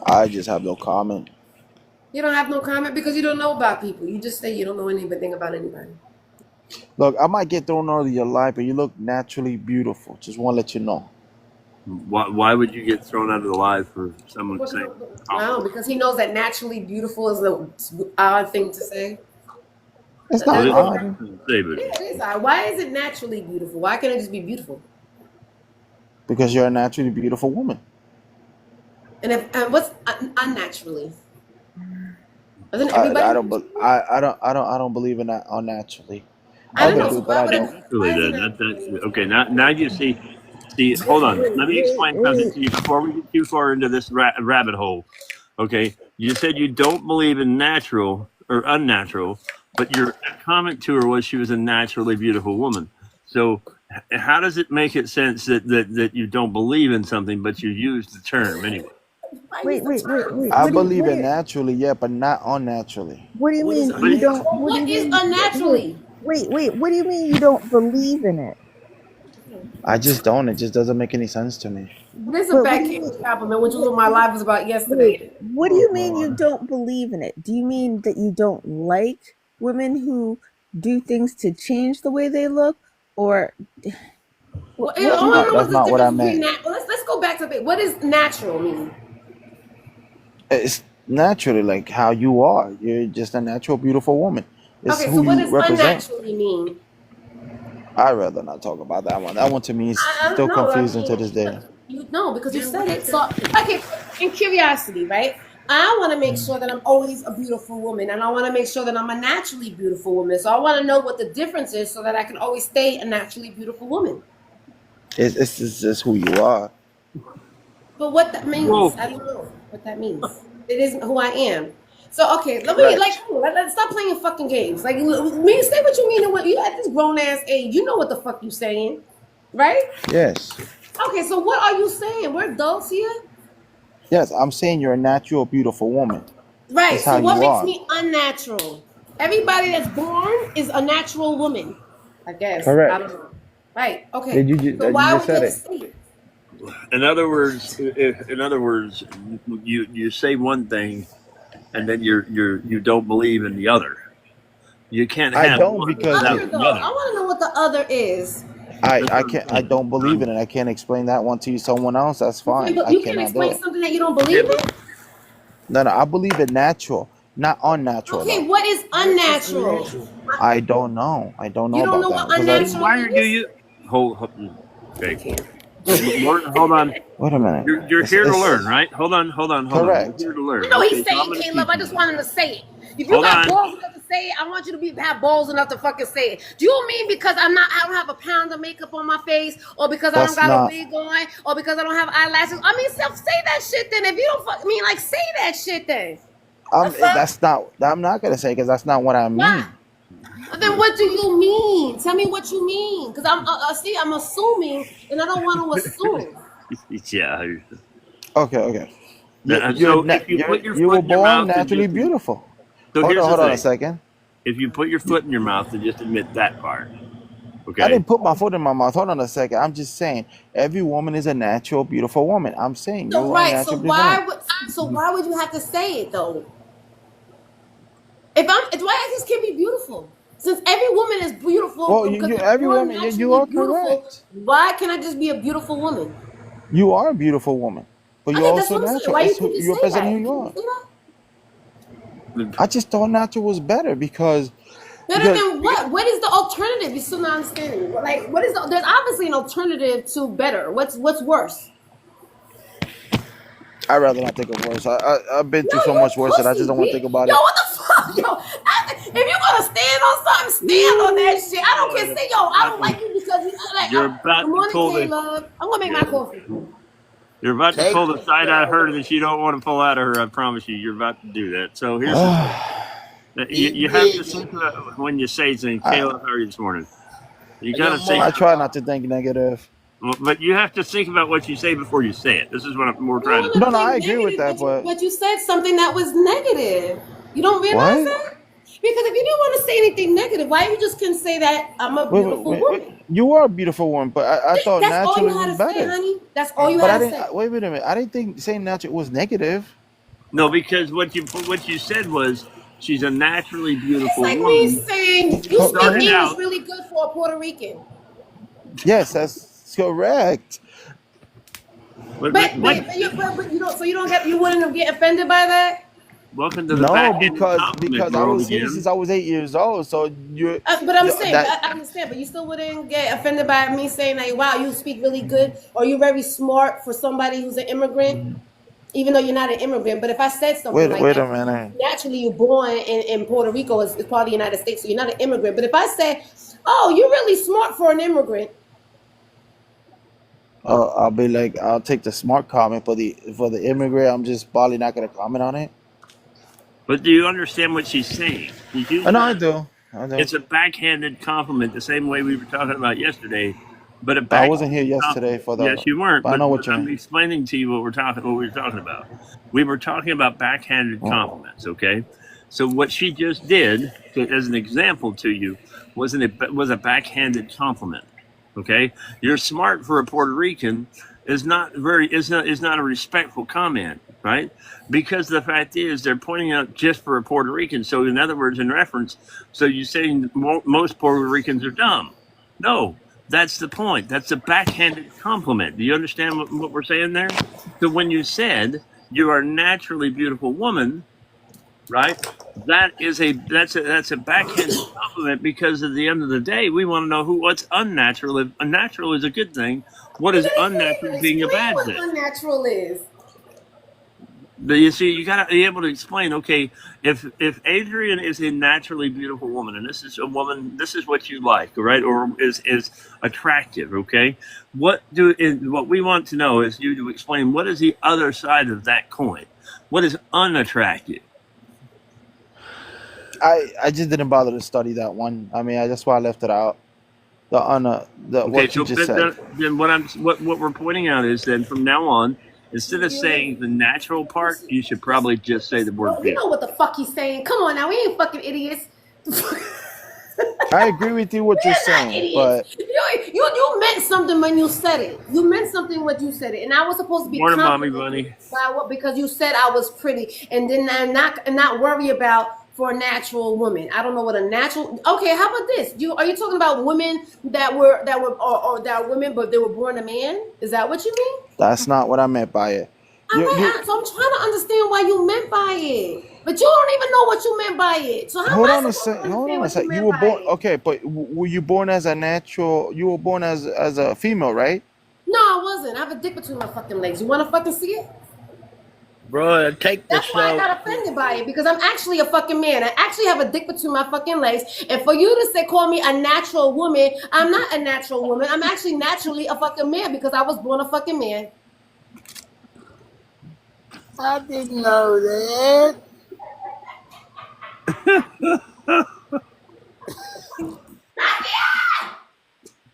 I just have no comment. You don't have no comment because you don't know about people. You just say you don't know anything about anybody. Look, I might get thrown out of your life, but you look naturally beautiful. Just want to let you know. Why would you get thrown out of the live for someone saying Wow, compliment? because he knows that naturally beautiful is the odd thing to say. It's That, Well, not that, this that- odd is say, but yeah, it is odd. Why is it naturally beautiful? Why can't it just be beautiful? because you're a naturally beautiful woman. And what's unnaturally? Doesn't I everybody? don't, I don't believe in that unnaturally. I don't Other know. So do, but why I would it? don't. naturally Why is it then that's naturally? okay. Now you see. Hold on. Let me explain something to you before we get too far into this rabbit hole. Okay, you said you don't believe in natural or unnatural, but your comment to her was she was a naturally beautiful woman. So how does it make it sense that you don't believe in something, but you use the term anyway? Why use Wait, the wait, wait, term? wait. I believe in naturally, yeah, but not unnaturally. What do you What is mean But you it, don't? Well, What do you what is mean? Wait, unnaturally? wait. What do you mean you don't believe in it? I just don't. It just doesn't make any sense to me. This is a But what do you backhanded mean? compliment, which is what my life was about Wait, yesterday. what do you mean you don't believe in it? Do you mean that you don't like women who do things to change the way they look, or Well, I what do want to you? know That's what's the not what I difference between meant. that. Let's go back to the. What does natural mean? It's naturally like how you are. You're just a natural, beautiful woman. It's Okay, so who what you does represent. unnaturally mean? I'd rather not talk about that one. That one to me is I don't still know. I confusing to mean, this day. you know because you said it. So, okay, in curiosity, right? I want to make sure that I'm always a beautiful woman, and I want to make sure that I'm a naturally beautiful woman. So I want to know what the difference is, so that I can always stay a naturally beautiful woman. It's just who you are. But what that whoa, means, I don't know what that means. It isn't who I am. So okay, let me like Correct. let's stop playing fucking games. Like me, say what you mean and what you at this grown ass age. You know what the fuck you saying, right? Yes. Okay, so what are you saying? We're adults here, Yes, I'm saying you're a natural, beautiful woman. right? It's how So what you makes are. me unnatural? Everybody that's born is a natural woman. I guess I don't Correct. know. Right? Okay. Did you So you why just would you said have to it? say it? in other words, you say one thing and then you don't believe in the other. You can't I have don't The one because without other the though, I other. want to know what the other is. That's I what I'm can't I saying. don't believe in it. I can't explain that one to you. Someone else, that's fine. I You can't cannot do explain it. something that you don't Yeah, believe but in. No, no, I believe in natural, not unnatural Okay, though. what is unnatural? I don't know. I don't know You don't about know that what because I unnatural why do is? you hold? I Okay, can't. Hold on. wait a minute. You're here to learn, It's right? Hold on. You're correct. here to I learn. know he's Okay, so I'm saying, going to Caleb. teach I you just something. want him to say it. If you Hold got on. balls enough to say it, I want you to have balls enough to fucking say it. Do you mean because I don't have a pound of makeup on my face, or because I don't That's got a not. wig on, or because I don't have eyelashes? I mean, self say that shit then. If you don't fuck me, like say that shit then. The fuck? That's not. I'm not gonna say because that's not what I Why? mean. Then what do you mean? Tell me what you mean. Because see, I'm assuming, and I don't want to assume. Yeah. Okay, okay. So if you put your You were foot in your born mouth and naturally just beautiful. so here's the Hold on a thing: second. if you put your foot in your mouth and just admit that part, I okay? didn't put my foot in my mouth. Hold on a second. I'm just saying every woman is a natural, beautiful woman. I'm saying So you are a right. So natural, beautiful woman. why would you have to say it though? If why this can be beautiful? Since every woman is beautiful Well, because they're every born woman, you naturally are beautiful, correct. why can I just be a beautiful woman? You are a beautiful woman, but you're Okay, that's also what I'm saying. natural. Why you It's can who just you're say representing that? who You you can are. just say that. I just thought natural was better Better because than what? What is the alternative? You're still not understanding. Like, what is the? There's obviously an alternative to better. What's worse? I'd rather not think of worse. I've been Yo, through so you much a worse that I just pussy, don't want to think B. about Yo, it. what the fuck? Yo, if you're gonna stand on something, stand on that shit. I don't care. Say, yo, I don't like you because you like. You're Good about to morning, pull the Caleb. I'm gonna make yeah. my coffee. You're about to Take pull the side out of her that you don't want to pull out of her. I promise you, you're about to do that. So here's the thing: you Eat have to big think about when you say things. I Caleb, how are you this morning? You got to good think. I morning, try not Bob. to think negative. But you have to think about what you say before you say it. This is what we're I don't trying to want do. No, to no, I think agree with negative, that. But but you said something that was negative. You don't realize what? that? Because if you didn't want to say anything negative, why you just can say that I'm a beautiful Wait. woman? You are a beautiful woman, but I thought That's all you naturally had was to say, better. honey. That's all you But I had to didn't. say. Wait a minute. I didn't think saying natural was negative. No, because what you said was she's a naturally It's beautiful like me woman. saying you Go speak Started ahead. English out. really good for a Puerto Rican. Yes, that's correct. What? But you don't, so you don't get, you wouldn't get offended by that. Welcome to the No, backhanded because compliment I world was here since again. I was 8 years old. So you But I'm saying, that I understand, but you still wouldn't get offended by me saying like, "Wow, you speak really good," or "You're very smart for somebody who's an immigrant," even though you're not an immigrant. But if I said something like wait that, a minute. naturally you're born in Puerto Rico, is part of the United States, so you're not an immigrant. But if I say, "Oh, you're really smart for an immigrant," I'll be like, I'll take the smart comment for the immigrant. I'm just probably not gonna comment on it. But do you understand what she's saying? She's I using know it. I do. I do. It's a backhanded compliment, the same way we were talking about yesterday. But a But I wasn't here backhanded yesterday compliment. for Yes, the. you weren't. But I know But what you I'm mean. explaining to you what we were talking about. We were talking about backhanded Oh, compliments. Okay. So what she just did, as an example to you, was a backhanded compliment. Okay. You're smart for a Puerto Rican is not a respectful comment, right? Because the fact is they're pointing out just for a Puerto Rican. So in other words, in reference, so you're saying most Puerto Ricans are dumb. No, that's the point. That's a backhanded compliment. Do you understand what we're saying there? So when you said you are a naturally beautiful woman, right? That's a backhanded compliment because at the end of the day, we want to know what's unnatural. If unnatural is a good thing, what but is then he can't unnatural even being a explain bad what thing? unnatural is. But you see, you got to be able to explain. Okay, if Adrian is a naturally beautiful woman, and this is a woman, this is what you like, right, or is attractive. Okay, what we want to know is you to explain what is the other side of that coin. What is unattractive? I just didn't bother to study that one. I mean, that's why I left it out. The Okay, what you so just said. then what we're pointing out is then from now on, instead of saying the natural part, you should probably just say the word Well, you know beautiful. what the fuck he's saying. Come on now, we ain't fucking idiots. I agree with you what you're We're not saying, idiots. but You meant something when you said it. You meant something when you said it, and I was supposed to be Morning, mommy complimented bunny. by what, because you said I was pretty, and then I'm not worry about for a natural woman. I don't know what a natural. Okay, how about this? Are you talking about women or that are women but they were born a man? Is that what you mean? that's not what I meant by it. All You right, so I'm trying to understand why you meant by it, but you don't even know what you meant by it. So how am hold I on a supposed to sec. Hold understand on a what you sec. You meant were by born it? okay, but were you born as a natural? You were born as a female, right? No, I wasn't. I have a dick between my fucking legs. You want to fucking see it? Bro, take the That's why I show. got offended by it, because I'm actually a fucking man. I actually have a dick between my fucking legs. And for you to say, call me a natural woman, I'm not a natural woman. I'm actually naturally a fucking man because I was born a fucking man. I didn't know that.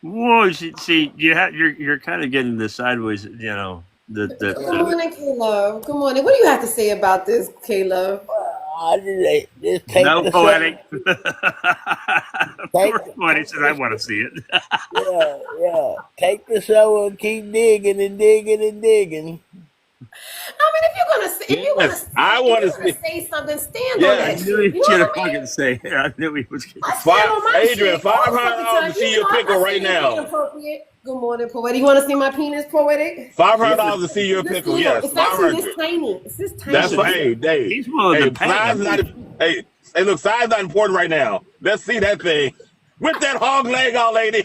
Whoa, see, you're kind of getting the sideways, Good morning, K-Love. Good morning. What do you have to say about this, K-Love? I just take no the poetic. show. Of Take, course, Marty said I want to see it. yeah. Take the show and keep digging and digging and digging. I mean, Yes, I if want you're to gonna see. say something, stand on I that Yes, knew shit. he You was know gonna what I mean? fucking say it. I knew he was gonna I say stand five, on my Adrian, shit all five the hundred fucking dollars time. to You see your know, pickle I right say anything now. inappropriate. Good morning, poetic. You want to see my penis, poetic? Five hundred it. dollars to see your Listen pickle. here. Yes, It's five actually this hundred. tiny. It's this That's tiny. right. Listen, Hey, hey, he's willing to hey. pay. Size is not. Hey, hey. Look, size is not important right now. Let's see that thing. Whip that hog leg out, lady.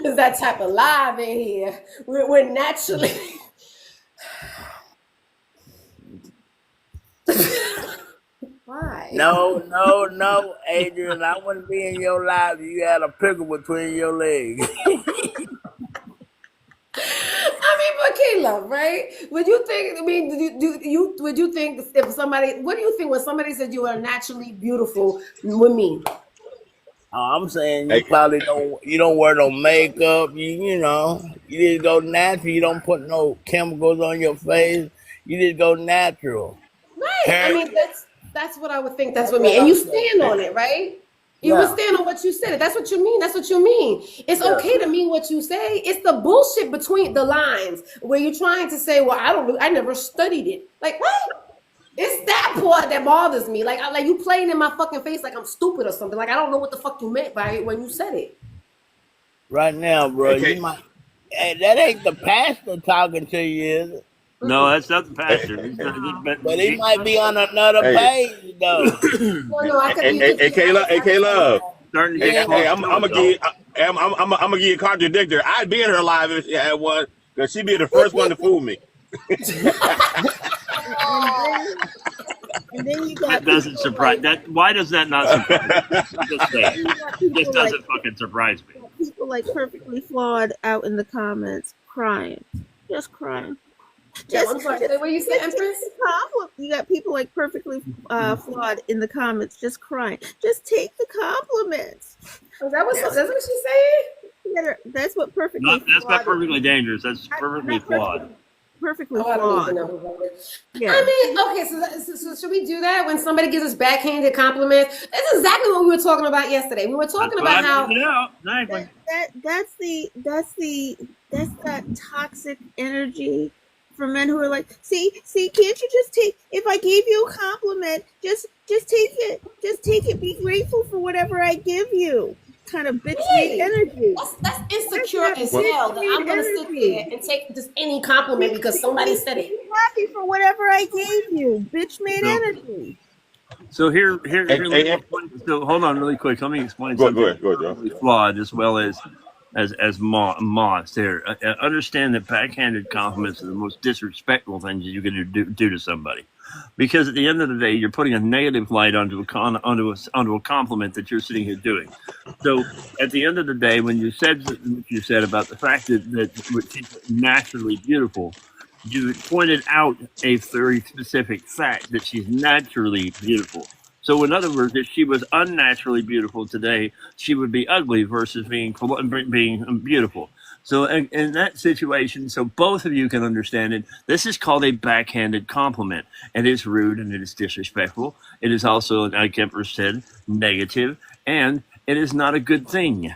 It's that type of live in here. We're naturally. Why? No, Adrian. I wouldn't be in your life if you had a pickle between your legs. I mean, but Caleb, right? Would you think? I mean, would you think if somebody? What do you think when somebody said you are naturally beautiful? Would mean? I'm saying you Hey, probably don't wear no makeup. You just go natural. You don't put no chemicals on your face. You just go natural. Right. I Hair. mean, that's what I would think. That's That's what me. what And you I'm saying. stand on it, right? You would Yeah. stand on what you said. That's what you mean. That's what you mean. It's Yeah. okay to mean what you say. It's the bullshit between the lines where you're trying to say, "Well, I never studied it." Like what? It's that part that bothers me. Like you playing in my fucking face like I'm stupid or something. Like I don't know what the fuck you meant by it when you said it. Right now, bro, you Okay. might. Hey, that ain't the pastor talking to you, is it? No, that's not the Hey, pastor. He's not, But he might be on another hey, page, though. Well, no, I could. hey, You hey, could. hey, I Caleb, could. hey, I could say Caleb. that. starting to Hey, get Yeah. close hey, to I'm it, gonna though. give, I'm gonna give you a contradictor. I'd be in her live if she had one, because she'd be the first one to fool me. And then and then you That got doesn't people surprise. like That why does that not surprise me? I'm just saying. then you got It just people like doesn't fucking surprise me. perfectly flawed out in the comments crying, just crying. Yeah. I'm sorry. Say what you said, Just take Empress. the compliment. You got people like perfectly flawed in the comments, just crying. Just take the compliments. Is that what? That's what she's saying. That's what perfectly Not, that's not flawed is. perfectly dangerous. That's perfectly Not flawed. perfectly Oh, I don't even flawed. know who wrote it. Yeah. I mean, okay, so should we do that when somebody gives us backhanded compliments? That's exactly what we were talking about yesterday. We were That's talking what I about how pointed out. Exactly. That's that toxic energy for men who are like, see, can't you just take, if I gave you a compliment, just take it, be grateful for whatever I give you, kind of bitch made hey, energy. that's insecure That's as that Well, hell that bitch I'm made gonna sit energy. there and take just any compliment because somebody said Be it. happy for whatever I gave you, bitch made So, energy. so here, hey, let me hey, explain. So hold on, really quick. Let me explain go something ahead, Joe. really flawed as well as Moss. There, understand that backhanded compliments are the most disrespectful things you can do to somebody, because at the end of the day, you're putting a negative light onto a compliment that you're sitting here doing. So at the end of the day, when you said what you said about the fact that she's naturally beautiful, you pointed out a very specific fact that she's naturally beautiful. So, in other words, if she was unnaturally beautiful today, she would be ugly versus being beautiful. So, in that situation, so both of you can understand it, this is called a backhanded compliment. It is rude and it is disrespectful. It is also, like Emperor said, negative, and it is not a good thing.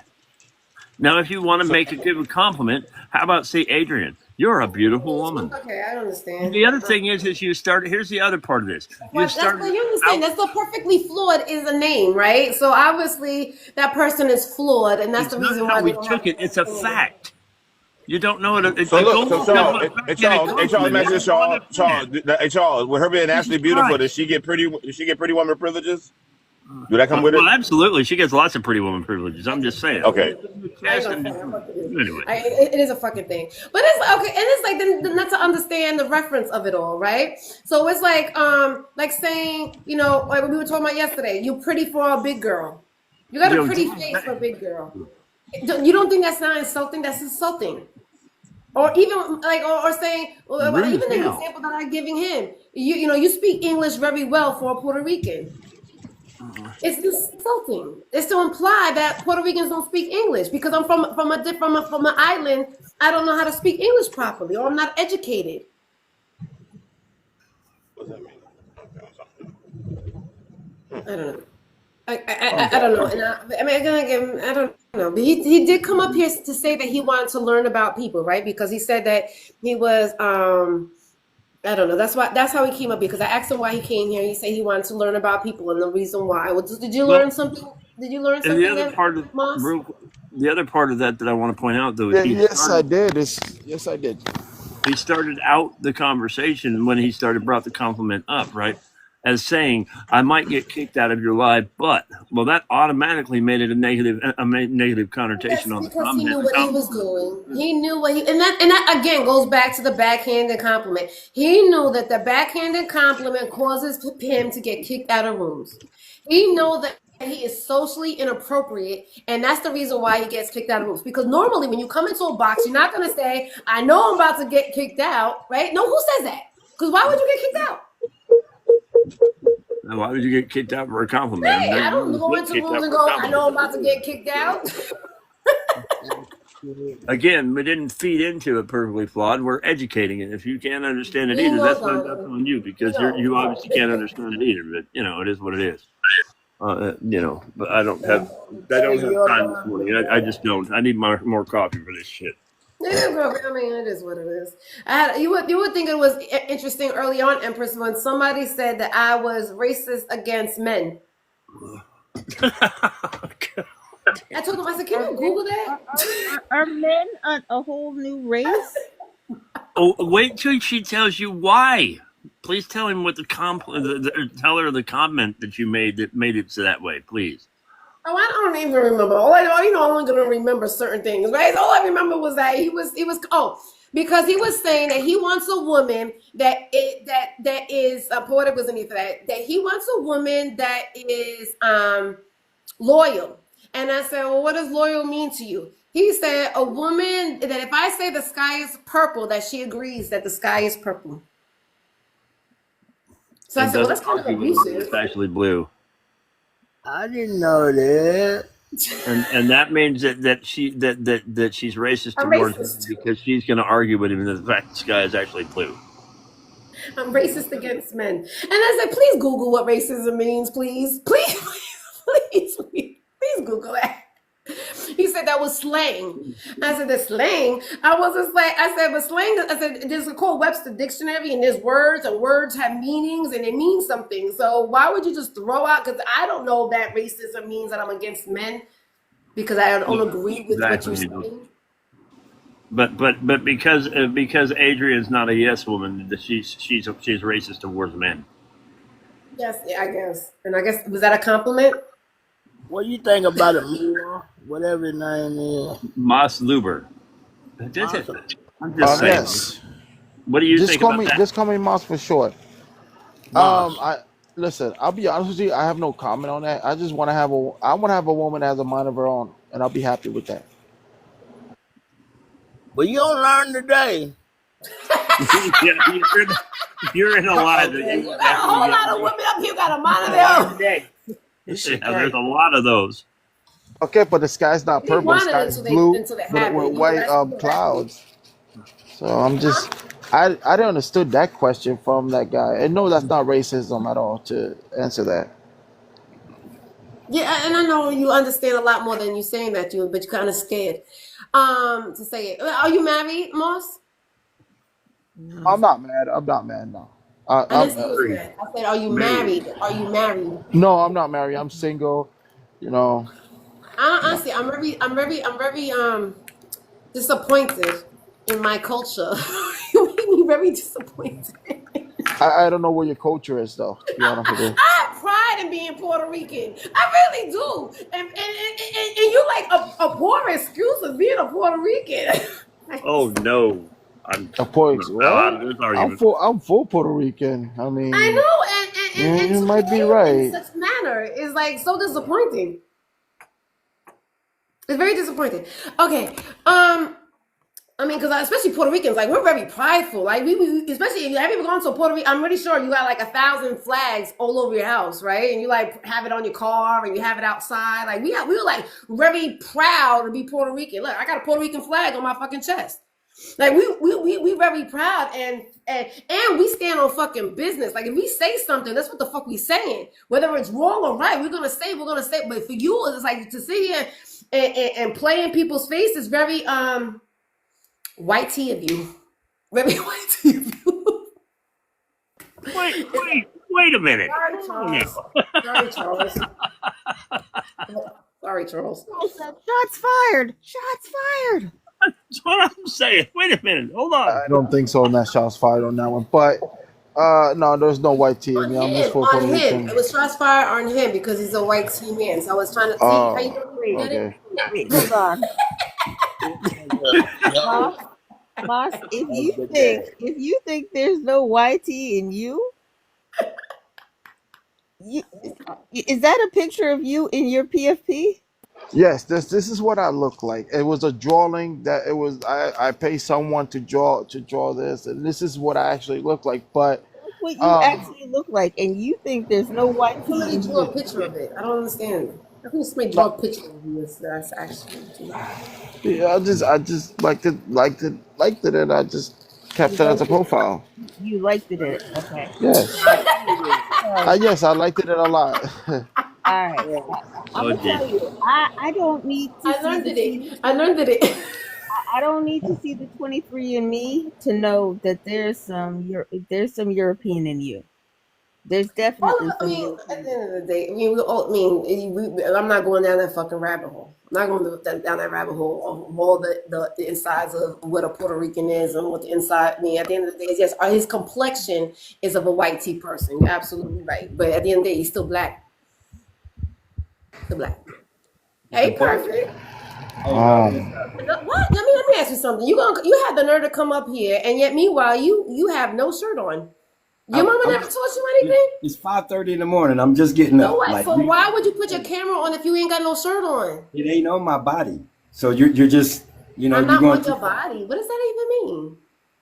Now, if you want to So, give a compliment, how about say, Adrian, you're a beautiful woman. Okay, I understand. The other thing is you started. Here's the other part of this. You What that's started what you understand. out. That's the perfectly flawed is a name, right? So obviously that person is flawed, and that's It's the not reason how why they we don't have took it. It's a opinion. fact. You don't know it. so Go look, so look up Charles, what hey, backhanded Charles, compliment is. imagine this, Go on the Charles, internet. hey, Charles, with her being naturally Jesus beautiful, Christ. does she get pretty woman privileges? Do that come with it? Well, absolutely. She gets lots of pretty woman privileges. I'm just saying. Okay. I ain't Chest gonna and front. I fucking do. anyway. It is a fucking thing, but it's okay. And it's like then not to understand the reference of it all, right? So it's like saying, like we were talking about yesterday. You pretty for a big girl. You got a You pretty face for a big girl. You don't think that's not insulting? That's insulting. Or even like, or saying, well, rude as even the hell. example that I'm giving him, you speak English very well for a Puerto Rican. It's insulting. It's to imply that Puerto Ricans don't speak English because I'm from an island. I don't know how to speak English properly, or I'm not educated. What does that mean? I don't know. I, I'm I don't done. know. And I mean, I don't know. But he did come up here to say that he wanted to learn about people, right? Because he said that he was I don't know. That's how he came up here. Because I asked him why he came here. He said he wanted to learn about people and the reason why. Well, did you Well, learn something? Did you learn and the something, other part of Moss? the other part of that I want to point out though is Yes, I did. Yes, I did. he started out the conversation when he brought the compliment up, right? As saying, I might get kicked out of your life, but well, that automatically made it a negative That's connotation on the because he comment. knew what he was doing. He knew what and that again goes back to the backhanded compliment. He knew that the backhanded compliment causes him to get kicked out of rooms. He know that he is socially inappropriate, and that's the reason why he gets kicked out of rooms. Because normally, when you come into a box, you're not going to say, "I know I'm about to get kicked out," right? No, who says that? Because why would you get kicked out? Why would you get kicked out for a compliment? Hey, I don't You go get into kicked rooms out and for a go, "I know I'm compliment. about to get kicked out." Again, we didn't feed into it perfectly flawed. We're educating it. If you can't understand it You either, know, that's Donovan. on you You because you know. obviously can't understand it either. But it is what it is. But I don't have Hey, you're time this morning. I just don't. I need more coffee for this shit. I mean, it is what it is. You would think it was interesting early on, Empress, when somebody said that I was racist against men. I told them, I said, can you Google that? Are men a whole new race? Oh, wait till she tells you why. Please tell him what tell her the comment that you made that made it so that way, please. Oh, I don't even remember. All I know, I'm only gonna remember certain things, right? All I remember was that he was because he was saying that he wants a woman that is poetic was underneath that he wants a woman that is loyal. And I said, well, what does loyal mean to you? He said a woman that if I say the sky is purple, that she agrees that the sky is purple. So I said, well, that's kind of abusive. It's actually blue. I didn't know that. And that means that she's racist towards him because she's going to argue with him that the fact the sky is actually blue. I'm racist against men. And I said, please Google what racism means, please. Please Google that. He said that was slang. I said, the slang? I said, but slang, I said, there's a called Webster Dictionary and there's words and words have meanings and it means something. So why would you just throw out, because I don't know that racism means that I'm against men because I don't agree with what you're saying. But because Adrian's not a yes woman, she's racist towards men. Yes, yeah, I guess. And I guess, was that a compliment? What do you think about it, Mila? Whatever his name is. Moss Luber. I'm just saying. Yes. What do you think about that? Just call me Moss for short. Moss. Listen, I'll be honest with you, I have no comment on that. I just want to have a woman that has a mind of her own, and I'll be happy with that. But you don't learn today. You're in a lot of a whole lot of women up here got a mind of their own. There's a lot of those. Okay, but the sky's not purple, the sky's blue with white clouds. So I'm just, I didn't understood that question from that guy. And no, that's not racism at all to answer that. Yeah, and I know you understand a lot more than you saying that, but you're kind of scared to say it. Are you married, Moss? I'm not mad. No. I said, are you married? Are you married? No, I'm not married. I'm single. Honestly, I'm very disappointed in my culture. You make me very disappointed. I don't know what your culture is, though. To be honest with you. I have pride in being Puerto Rican. I really do. And you like a poor excuse of being a Puerto Rican. Oh no. I'm full Puerto Rican. I mean, I know, and you might be right. In such manner is like so disappointing. It's very disappointing. Okay, I mean, because especially Puerto Ricans, like we're very prideful. Like we especially if you have ever gone to Puerto Rico, I'm pretty sure you got like 1,000 flags all over your house, right? And you like have it on your car and you have it outside. Like we were like very proud to be Puerto Rican. Look, I got a Puerto Rican flag on my fucking chest. Like we very proud and we stand on fucking business. Like if we say something, that's what the fuck we saying. Whether it's wrong or right, we're gonna say. But for you, it's like to sit here and play in people's face is very white tea of you. Very white tea of you. Wait a minute. Sorry, Charles. Sorry, Charles. Shots fired. Shots fired. That's what I'm saying. Wait a minute. Hold on. I don't think so. That shots fired on that one. But no, there's no white tea in me. I'm just for Puerto Rican. It was shots fired on him because he's a white tea man. So I was trying to see how you doing. Okay. Wait, hold on. Moss, if you think there's no white tea in you, is that a picture of you in your PFP? Yes, this is what I look like. It was a drawing that it was. I pay someone to draw this, and this is what I actually look like. But that's what you actually look like, and you think there's no white tea Somebody in drew a you. picture of it. I don't understand. I think somebody draw a picture of you. That's actually. yeah, I just liked it, and I just kept it as a profile. You liked it, okay. Yes, yes, I liked it a lot. All right. I'm gonna tell you. I don't need to I learned see it. I learned it. I don't need to see the 23 and Me to know that there's some European in you. There's All definitely of, I some mean, at European. the end of the day, I mean, I'm not going down that fucking rabbit hole. I'm not going down that rabbit hole of all the insides of what a Puerto Rican is and what the inside. I mean, at the end of the day, yes, his complexion is of a white tea person. You're absolutely right. But at the end of the day, he's still black. Still black. Hey, perfect. What? Let me ask you something. You had the nerve to come up here, and yet meanwhile you have no shirt on. Your mama never taught you anything? It's 5:30 in the morning. I'm just getting up. So what? Like, So why would you put your camera on if you ain't got no shirt on? it ain't on my body. So you're just, I'm you're not going on to your body. What does that even mean?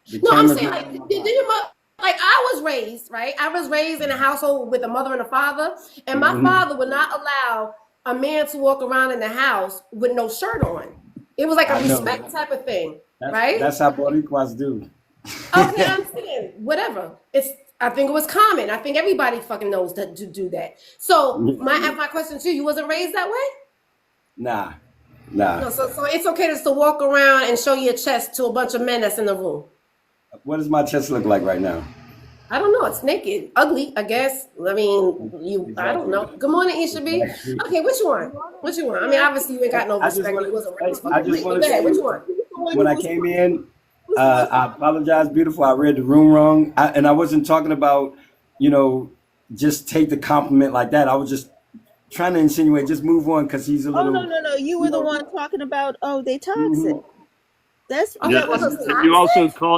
the No, I'm camera's saying not like on my did body. your mother, like I was raised, right? I was raised in a household with a mother and a father, and my father would not allow a man to walk around in the house with no shirt on. It was like a I know. respect type of thing, right? That's how Boricuas do. Okay, I understand. Whatever. I think it was common. I think everybody fucking knows to do that. So my question to you, you wasn't raised that way? Nah. No, so it's okay just to walk around and show your chest to a bunch of men that's in the room. What does my chest look like right now? I don't know. It's naked, ugly, I guess. I mean, I don't know. Good morning, Isha B. Okay, what you want? What you want? I mean, obviously you ain't got no respect. You wasn't raised I fucking just right. want Go to ahead. What say, you want? when I came in, I apologize, beautiful. I read the room wrong. And I wasn't talking about, just take the compliment like that. I was just trying to insinuate, just move on because he's a Oh little. no! You were the one talking about. Oh, they toxic. Mhm. That's Okay, Yeah, well, that's. it's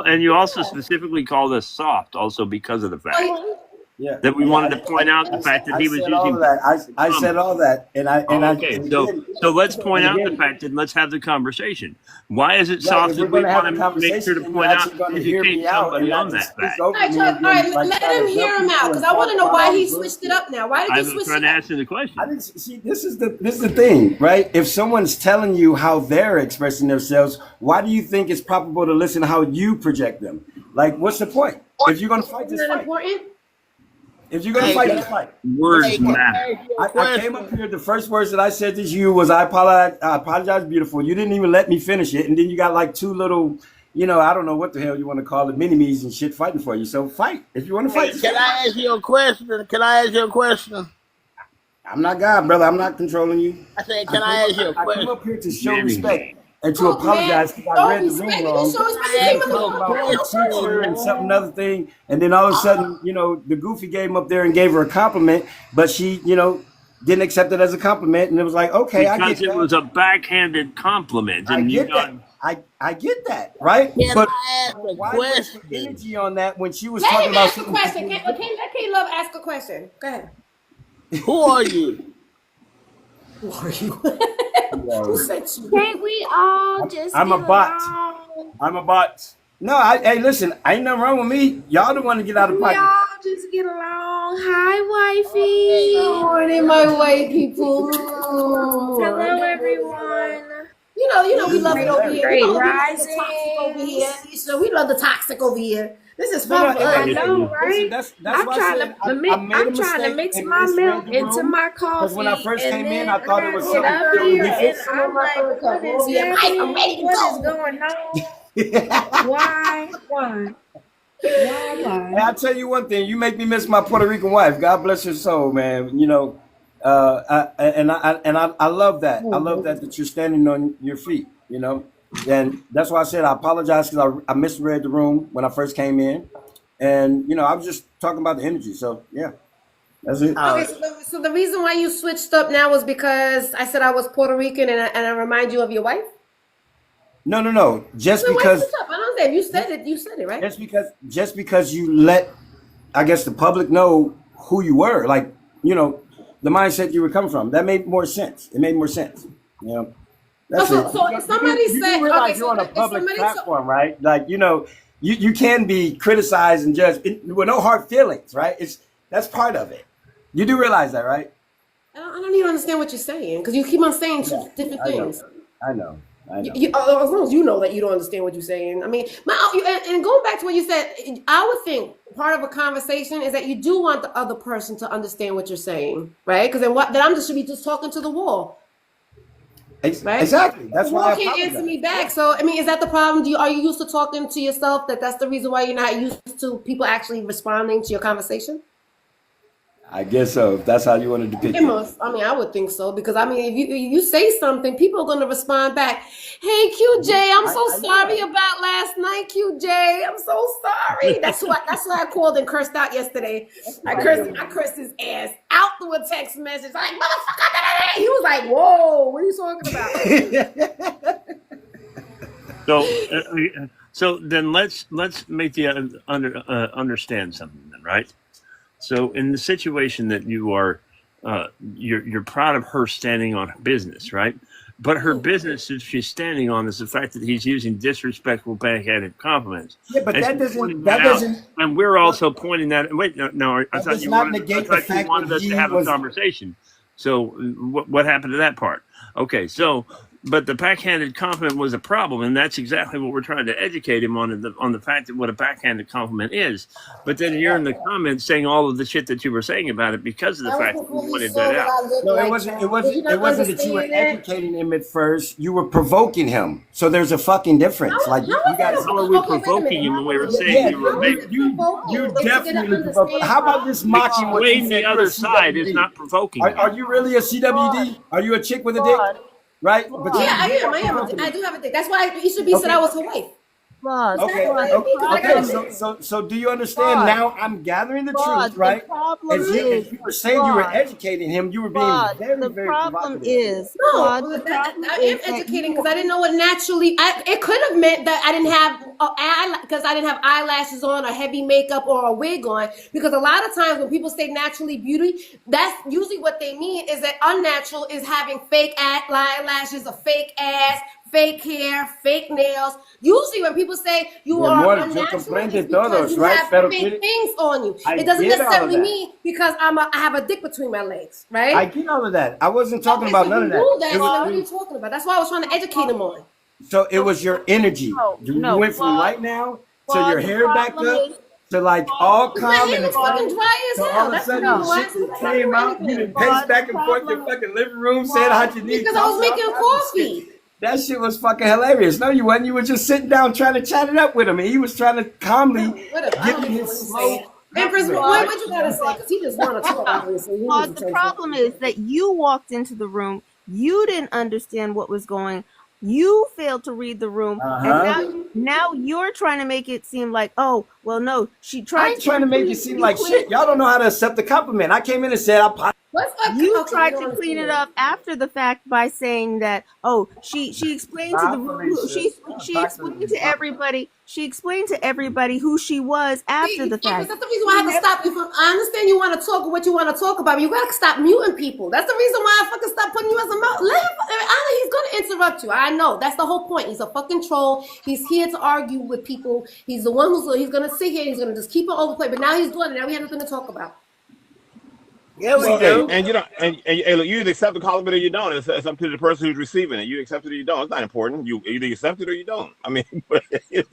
and you also toxic. specifically called us soft, also because of the fact Oh, Yeah. that we wanted to point out the fact that I he was said all using. of that. I said all that, and Okay, so let's point out the fact and let's have the conversation. Why is it right. soft If that we're we going to have a want to make sure conversation, to then you're point out, actually going to hear educate me out, somebody and not on just that speak fact? all over right, me Chuck, and all right, then like let try him to hear jump him out people because and I want talk to know about why all he the switched it bullshit. up now. Why did you I'm switch trying it to up? answer the question. I didn't see. This is the thing, right? If someone's telling you how they're expressing themselves, why do you think it's probable to listen to how you project them? Like, what's the point? If you're going to fight, Isn't just that fight. important? If you're going to Hey, fight, can just fight. What's the Words hey, can point? matter. I ask you a I came up question? here. The first words that I said to you was, I apologize, beautiful. You didn't even let me finish it. And then you got like two little, I don't know what the hell you want to call it, mini-me's and shit fighting for you. So fight. If you want to fight, Hey, just can fight. I ask you a question? Can I ask you a question? I'm not God, brother. I'm not controlling you. I said, can I ask you a I came question? up here to show Jimmy. respect and to Look, man, apologize because I show read the room respect. You didn't wrong. show Can respect. And You I you came were ask up you here a talking talking about a question, teacher and about something man? another thing. And then all of a sudden, the goofy came up there and gave her a compliment, but she, didn't accept it as a compliment. And it was like, okay, I Because get it that. was a backhanded compliment, I and you get got. that. I get that, right? Can But I ask a why waste the question? energy on that when she was Let talking him about ask a something that question. you Let K-Love ask a question. Go ahead. Who are you? Who are you? Who was said you? Can't we all just I'm a get bot. along? I'm a bot. No, hey, listen, ain't nothing wrong with me. Y'all the one to get out of We pocket. all just get along. Hi, Good wifey. morning, my white people. Hello, everyone. You know, we This is love it over here. Great We love the toxic over here. risings. So we love the toxic over here. This is No, fun no, for hey, us. I hey, know, hey, listen, right? that's why I said I made a I'm trying to mistake mix and my milk misread the into room my because when I coffee, first and came in, then I I thought it gotta was get something up totally here, different. and Some of I'm my like, third cup. what is Oh yeah, Mike, I'm happening? ready to What is go. going on? Hey, Why? Why? I tell you one thing, you make me miss my Puerto Rican wife. God bless her soul, man. I love that. I love that you're standing on your feet. And that's why I said I apologize because I misread the room when I first came in, and I was just talking about the energy. So yeah, that's it. Okay, so the reason why you switched up now was because I said I was Puerto Rican and I remind you of your wife? No, no, no. Just So why because, switch up? I don't know. If just, you said it, right? just because you let, I guess, the public know who you were, like the mindset you were coming from. That made more sense. It made more sense. Oh, That's it. so if somebody You said, do okay, realize so you're on a if public somebody, platform, right? Like you can be criticized and judged with no hard feelings, right? That's part of it. You do realize that, right? I don't even understand what you're saying because you keep on saying two Yeah, different I know. things. I know. I know. As long as you know that you don't understand what you're saying. I mean, and going back to what you said, I would think part of a conversation is that you do want the other person to understand what you're saying, right? Because then I'm just should be just talking to the wall. Right? Exactly. That's why I can't answer me back. So I mean, is that the problem? Are you used to talking to yourself? That's the reason why you're not used to people actually responding to your conversation? I guess so. If that's how you want to depict it. I mean, I would think so, because I mean, if you say something, people are going to respond back. Hey, QJ, I'm so sorry about last night, QJ. I'm so sorry. That's why I called and cursed out yesterday. I cursed his ass out through a text message. Like, motherfucker. He was like, whoa, what are you talking about? So then let's make the understand something then, right? So in the situation that you are, you're proud of her standing on her business, right? But her business that she's standing on is the fact that he's using disrespectful, backhanded compliments. Yeah, but that doesn't. And we're also pointing that. Wait, no, I thought you wanted us to have a conversation. So what happened to that part? Okay, so. But the backhanded compliment was a problem, and that's exactly what we're trying to educate him on the fact that what a backhanded compliment is. But then you're in the comments saying all of the shit that you were saying about it because of the fact that you pointed that out. No, it wasn't that you were educating him at first. You were provoking him. So there's a fucking difference. Like you guys, how are we provoking him when we were saying you were making? You definitely provoking. How about this mocking? Weighing the other side is not provoking. Are you really a CWD? Are you a chick with a dick? Right? But yeah, I am. I do have a thing. That's why you should be said I was her wife. Okay. So do you understand now? I'm gathering the truth, right? As you were saying, you were educating him. You were being very, the very problem provocative. is, I am educating because I didn't know what naturally. It could have meant that I didn't have eyelashes on or heavy makeup or a wig on. Because a lot of times when people say naturally beauty, that's usually what they mean is that unnatural is having fake eyelashes, a fake ass, fake hair, fake nails. Usually when people say you are unnatural, it's because you have fake things on you. It doesn't necessarily mean because I have a dick between my legs, right? I get all of that. I wasn't talking about none of that. What are you talking about? That's why I was trying to educate him on. So it was your energy. You went from right now to your hair back up to like all calm. My hair was fucking dry as hell. All of a sudden the shit came out. You didn't pace back and forth your fucking living room saying how you need. Because I was making coffee. That shit was fucking hilarious. No, you wasn't. You were just sitting down trying to chat it up with him, and he was trying to calmly give you his slow. Empress, what you gotta say? Because he just want to talk about this. The problem is that you walked into the room, you didn't understand what was going on. You failed to read the room, and now you're trying to make it seem like, oh, well, no, she tried. I ain't trying to make it seem like shit. Y'all don't know how to accept the compliment. I came in and said, you tried to clean it up after the fact by saying that, oh, she explained to the room, she explained to everybody who she was after the fact. That's the reason why I have to stop you from. I understand you want to talk what you want to talk about, but you gotta stop muting people. That's the reason why I fucking stop putting you as a mouth. He's gonna interrupt you. I know. That's the whole point. He's a fucking troll. He's here to argue with people. He's the one he's gonna sit here. He's gonna just keep it overplay. But now he's doing it. Now we have nothing to talk about. Yeah, we do. And you know, and look, you either accept the compliment or you don't. It's up to the person who's receiving it. You accept it or you don't. It's not important. You either accept it or you don't. I mean, ain't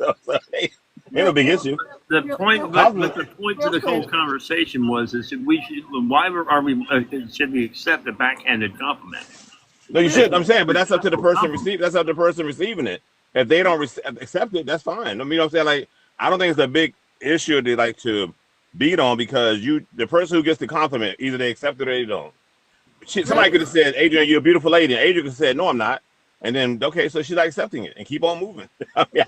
no big issue. The point to the whole conversation was is that we should should we accept a backhanded compliment? No, you should. I'm saying, but that's up to the person receiving. That's up to the person receiving it. If they don't accept it, that's fine. I mean, you know what I'm saying? Like, I don't think it's a big issue to like to beat on because the person who gets the compliment, either they accept it or they don't. Somebody could have said, Adrian, you're a beautiful lady. And Adrian could have said, no, I'm not. And then, okay, so she's not accepting it and keep on moving. I mean,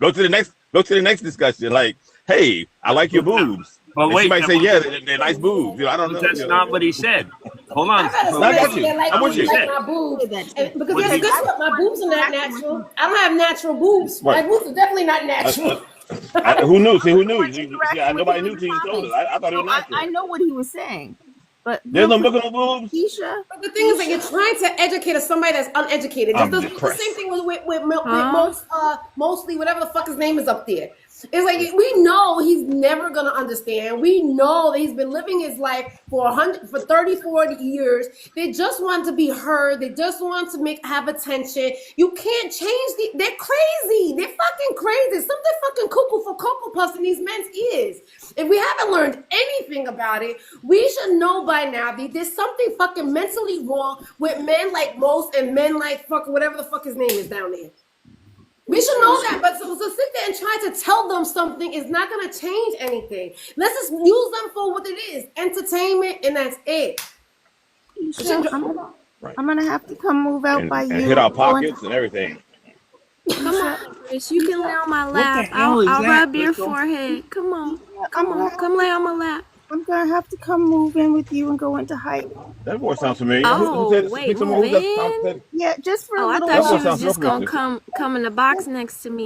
go to the next discussion. Like, hey, I like your boobs. Well, wait, she might say, yeah, they're nice boobs. I don't know. That's not what he said. Hold on. I'm with you. My boobs. Because guess what? My boobs are not natural. I don't have natural boobs. Right. My boobs are definitely not natural. Who knew? See, who knew? Nobody knew till you told us. I thought it was natural. I know what he was saying. But there's no looking at boobs. But the thing is that you're trying to educate somebody that's uneducated. It's the same thing with mostly whatever the fuck his name is up there. It's like we know he's never gonna understand. We know that he's been living his life for 30, 40 years. They just want to be heard. They just want to have attention. You can't change they're crazy. They're fucking crazy. Something fucking cuckoo for Cocoa Puffs in these men's ears. If we haven't learned anything about it, we should know by now that there's something fucking mentally wrong with men like Most and men like fucking whatever the fuck his name is down there. We should know that, but so sit there and try to tell them something is not going to change anything. Let's just use them for what it is, entertainment, and that's it. I'm gonna have to come move out by you and hit our pockets and everything. Come on, Chris. You can lay on my lap. I'll rub your forehead. Come on. Come lay on my lap. I'm gonna have to come move in with you and go into hike. That voice sounds familiar. Oh, wait, move in? Yeah, just for a I little thought while. she was just gonna come in the box next to me.